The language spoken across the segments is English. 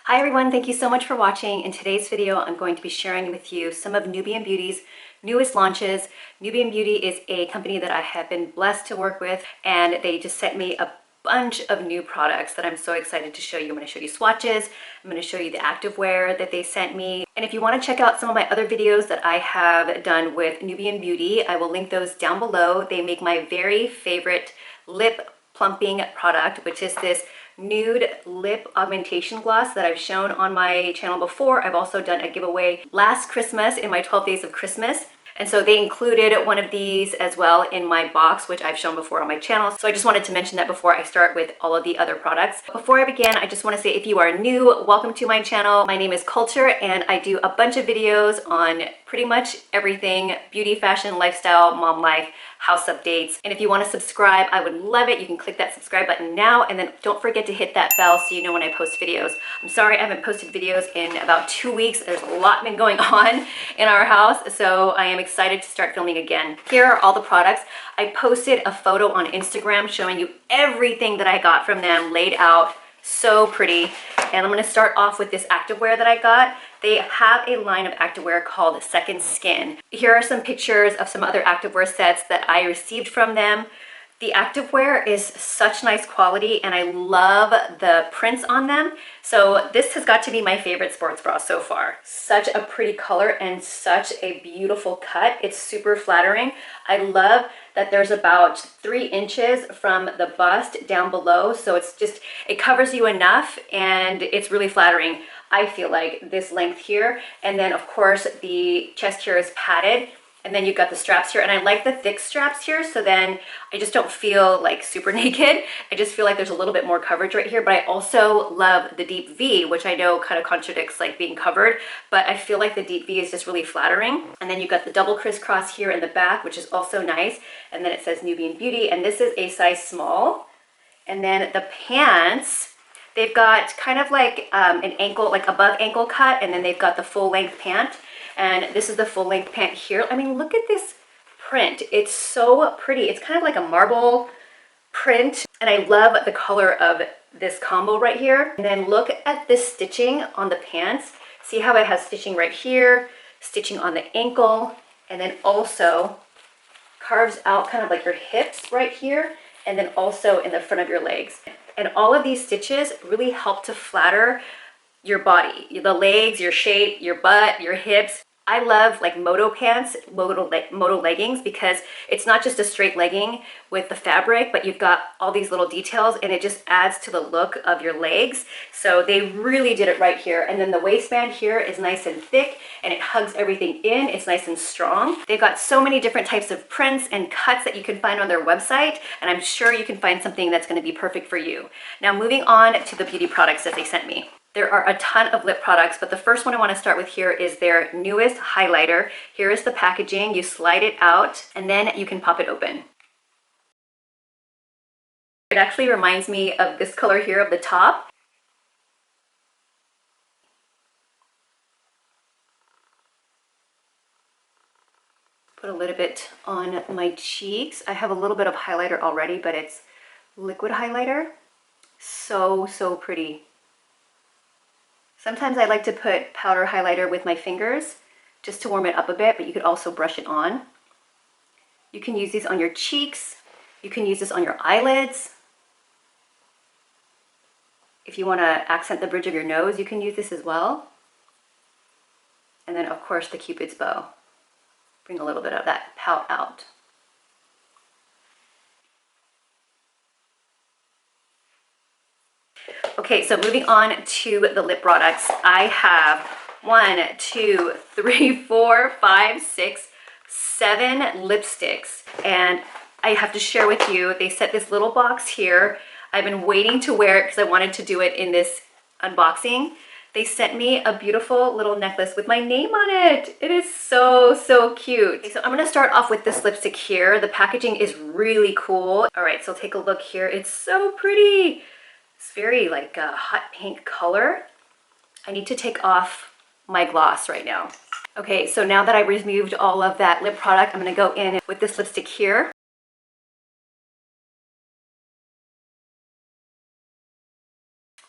Hi everyone, thank you so much for watching. In today's video, I'm going to be sharing with you some of Nubyen Beauty's newest launches. Nubyen Beauty is a company that I have been blessed to work with, and they just sent me a bunch of new products that I'm so excited to show you. I'm going to show you swatches, I'm going to show you the activewear that they sent me. And if you want to check out some of my other videos that I have done with Nubyen Beauty, I will link those down below. They make my very favorite lip plumping product, which is this Nude lip augmentation gloss that I've shown on my channel before. I've also done a giveaway last Christmas in my 12 days of Christmas. And so they included one of these as well in my box, which I've shown before on my channel. So I just wanted to mention that before I start with all of the other products. Before I begin, I just want to say if you are new, welcome to my channel. My name is Culture and I do a bunch of videos on pretty much everything: beauty, fashion, lifestyle, mom life, house updates. And if you want to subscribe, I would love it. You can click that subscribe button now, and then don't forget to hit that bell so you know when I post videos. I'm sorry I haven't posted videos in about 2 weeks. There's a lot been going on in our house, so I am excited to start filming again. Here are all the products. I posted a photo on Instagram showing you everything that I got from them laid out. So pretty. And I'm going to start off with this activewear that I got. They have a line of activewear called Second Skin. Here are some pictures of some other activewear sets that I received from them. The activewear is such nice quality and I love the prints on them. So this has got to be my favorite sports bra so far. Such a pretty color and such a beautiful cut. It's super flattering. I love that there's about 3 inches from the bust down below. So it covers you enough and it's really flattering. I feel like this length here. And then of course the chest here is padded. And then you've got the straps here, and I like the thick straps here, so then I just don't feel like super naked. I just feel like there's a little bit more coverage right here, but I also love the deep V, which I know kind of contradicts like being covered, but I feel like the deep V is just really flattering. And then you've got the double crisscross here in the back, which is also nice. And then it says Nubyen Beauty, and this is a size small. And then the pants, they've got kind of like an ankle, like above ankle cut, and then they've got the full length pant. And this is the full length pant here. I mean, look at this print. It's so pretty. It's kind of like a marble print. And I love the color of this combo right here. And then look at this stitching on the pants. See how it has stitching right here, stitching on the ankle, and then also carves out kind of like your hips right here, and then also in the front of your legs. And all of these stitches really help to flatter your body, the legs, your shape, your butt, your hips. I love like moto pants, moto leggings, because it's not just a straight legging with the fabric, but you've got all these little details and it just adds to the look of your legs. So they really did it right here. And then the waistband here is nice and thick and it hugs everything in. It's nice and strong. They've got so many different types of prints and cuts that you can find on their website, and I'm sure you can find something that's going to be perfect for you. Now moving on to the beauty products that they sent me. There are a ton of lip products, but the first one I want to start with here is their newest highlighter. Here is the packaging. You slide it out and then you can pop it open. It actually reminds me of this color here of the top. Put a little bit on my cheeks. I have a little bit of highlighter already, but it's liquid highlighter. So pretty. Sometimes I like to put powder highlighter with my fingers just to warm it up a bit, but you could also brush it on. You can use these on your cheeks. You can use this on your eyelids. If you want to accent the bridge of your nose, you can use this as well. And then of course the Cupid's bow. Bring a little bit of that pout out. Okay, so moving on to the lip products. I have 1, 2, 3, 4, 5, 6, 7 lipsticks. And I have to share with you, they sent this little box here. I've been waiting to wear it because I wanted to do it in this unboxing. They sent me a beautiful little necklace with my name on it. It is so cute. Okay, so I'm gonna start off with this lipstick here. The packaging is really cool. All right, so take a look here. It's so pretty. It's very like a hot pink color. I need to take off my gloss right now. Okay, so now that I removed all of that lip product, I'm gonna go in with this lipstick here.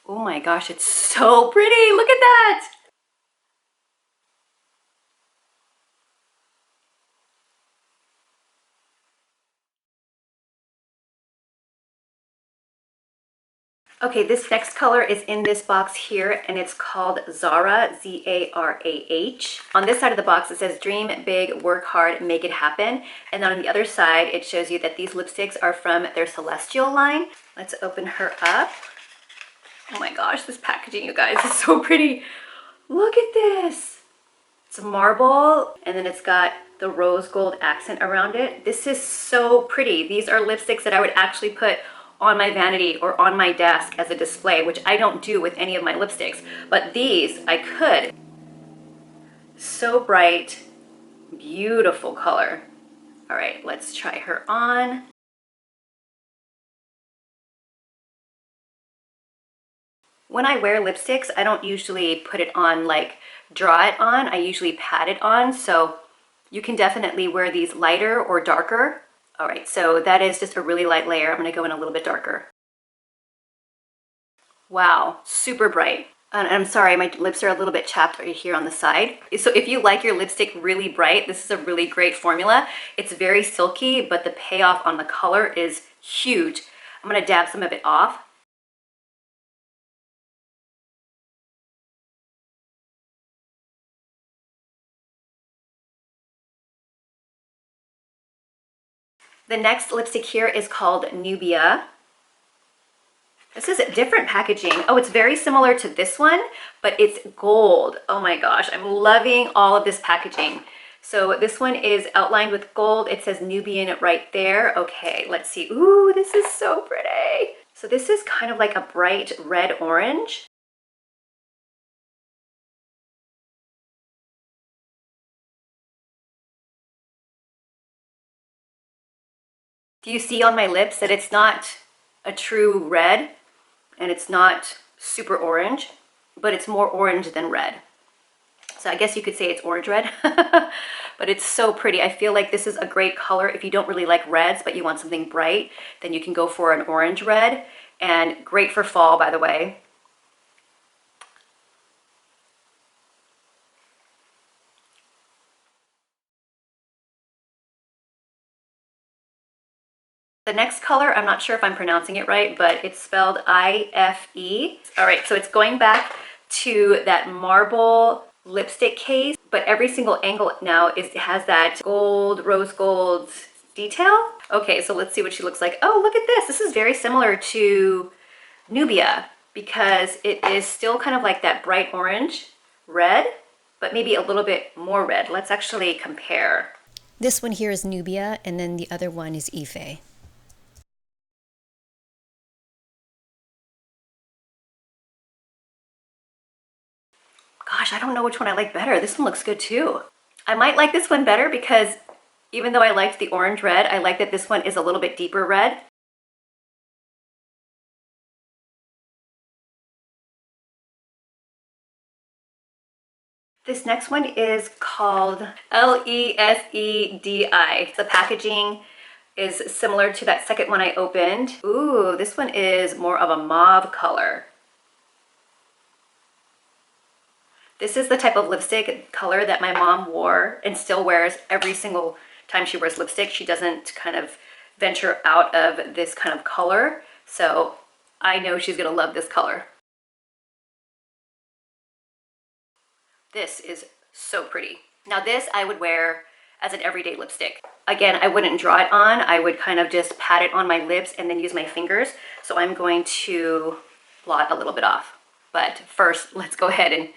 Oh my gosh, it's so pretty. Look at that. Okay, this next color is in this box here, and it's called Zara, Z-A-R-A-H. On this side of the box, it says dream big, work hard, make it happen. And then on the other side, it shows you that these lipsticks are from their Celestial line. Let's open her up. Oh my gosh, this packaging, you guys, is so pretty. Look at this. It's marble, and then it's got the rose gold accent around it. This is so pretty. These are lipsticks that I would actually put on my vanity or on my desk as a display, which I don't do with any of my lipsticks, but these I could. So bright, beautiful color. All right, let's try her on. When I wear lipsticks, I don't usually put it on, like draw it on. I usually pat it on, so you can definitely wear these lighter or darker. All right, so that is just a really light layer. I'm gonna go in a little bit darker. Wow, super bright. And I'm sorry, my lips are a little bit chapped right here on the side. So if you like your lipstick really bright, this is a really great formula. It's very silky, but the payoff on the color is huge. I'm gonna dab some of it off. The next lipstick here is called Nubyen. This is a different packaging. Oh, it's very similar to this one, but it's gold. Oh my gosh, I'm loving all of this packaging. So this one is outlined with gold. It says Nubyen right there. Okay, let's see. Ooh, this is so pretty. So this is kind of like a bright red orange. Do you see on my lips that it's not a true red and it's not super orange, but it's more orange than red? So I guess you could say it's orange red, but it's so pretty. I feel like this is a great color. If you don't really like reds, but you want something bright, then you can go for an orange red, and great for fall, by the way. The next color, I'm not sure if I'm pronouncing it right, but it's spelled I-F-E. All right, so it's going back to that marble lipstick case, but every single angle now has that gold, rose gold detail. Okay, so let's see what she looks like. Oh, look at this. This is very similar to Nubyen because it is still kind of like that bright orange red, but maybe a little bit more red. Let's actually compare. This one here is Nubyen, and then the other one is Ife. Gosh, I don't know which one I like better. This one looks good too. I might like this one better because even though I liked the orange red, I like that this one is a little bit deeper red. This next one is called L-E-S-E-D-I. The packaging is similar to that second one I opened. Ooh, this one is more of a mauve color. This is the type of lipstick color that my mom wore and still wears every single time she wears lipstick. She doesn't kind of venture out of this kind of color. So I know she's gonna love this color. This is so pretty. Now this I would wear as an everyday lipstick. Again, I wouldn't draw it on. I would kind of just pat it on my lips and then use my fingers. So I'm going to blot a little bit off. But first, let's go ahead and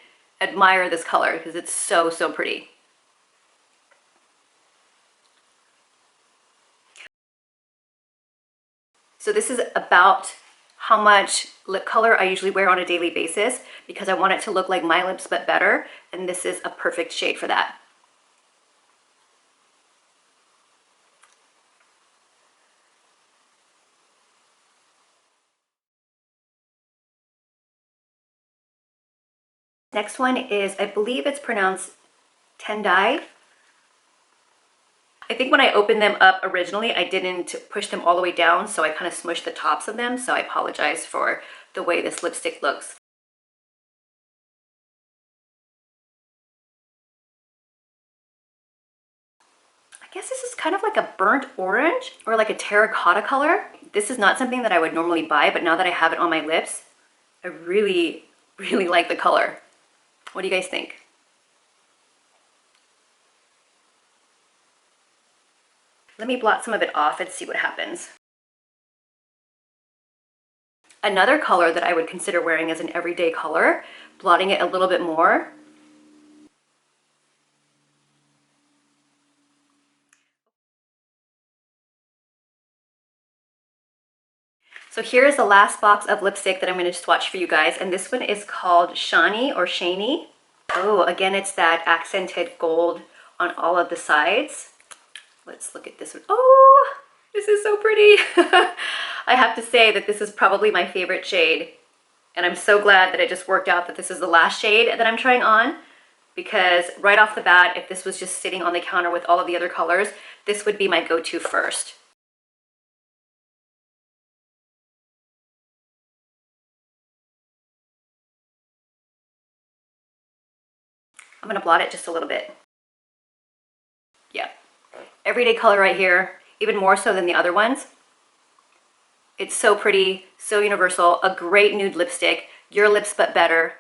admire this color because it's so, so pretty. So this is about how much lip color I usually wear on a daily basis because I want it to look like my lips but better, and this is a perfect shade for that. Next one is, I believe it's pronounced Tendai. I think when I opened them up originally, I didn't push them all the way down, so I kind of smushed the tops of them, so I apologize for the way this lipstick looks. guess this is kind of like a burnt orange or like a terracotta color. This is not something that I would normally buy, but now that I have it on my lips, I really, really like the color. What do you guys think? Let me blot some of it off and see what happens. Another color that I would consider wearing as an everyday color, blotting it a little bit more. So here's the last box of lipstick that I'm going to swatch for you guys, and this one is called Shani or Shani. Oh, again, it's that accented gold on all of the sides. Let's look at this one. Oh, this is so pretty. I have to say that this is probably my favorite shade, and I'm so glad that it just worked out that this is the last shade that I'm trying on, because right off the bat, if this was just sitting on the counter with all of the other colors, this would be my go-to first. I'm gonna blot it just a little bit. Yeah, everyday color right here, even more so than the other ones. It's so pretty, so universal, a great nude lipstick, your lips but better.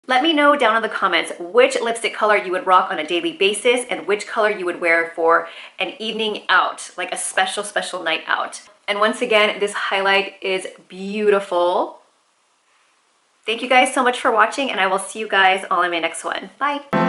Let me know down in the comments which lipstick color you would rock on a daily basis and which color you would wear for an evening out, like a special, special night out. And once again, this highlight is beautiful. Thank you guys so much for watching, and I will see you guys all in my next one. Bye.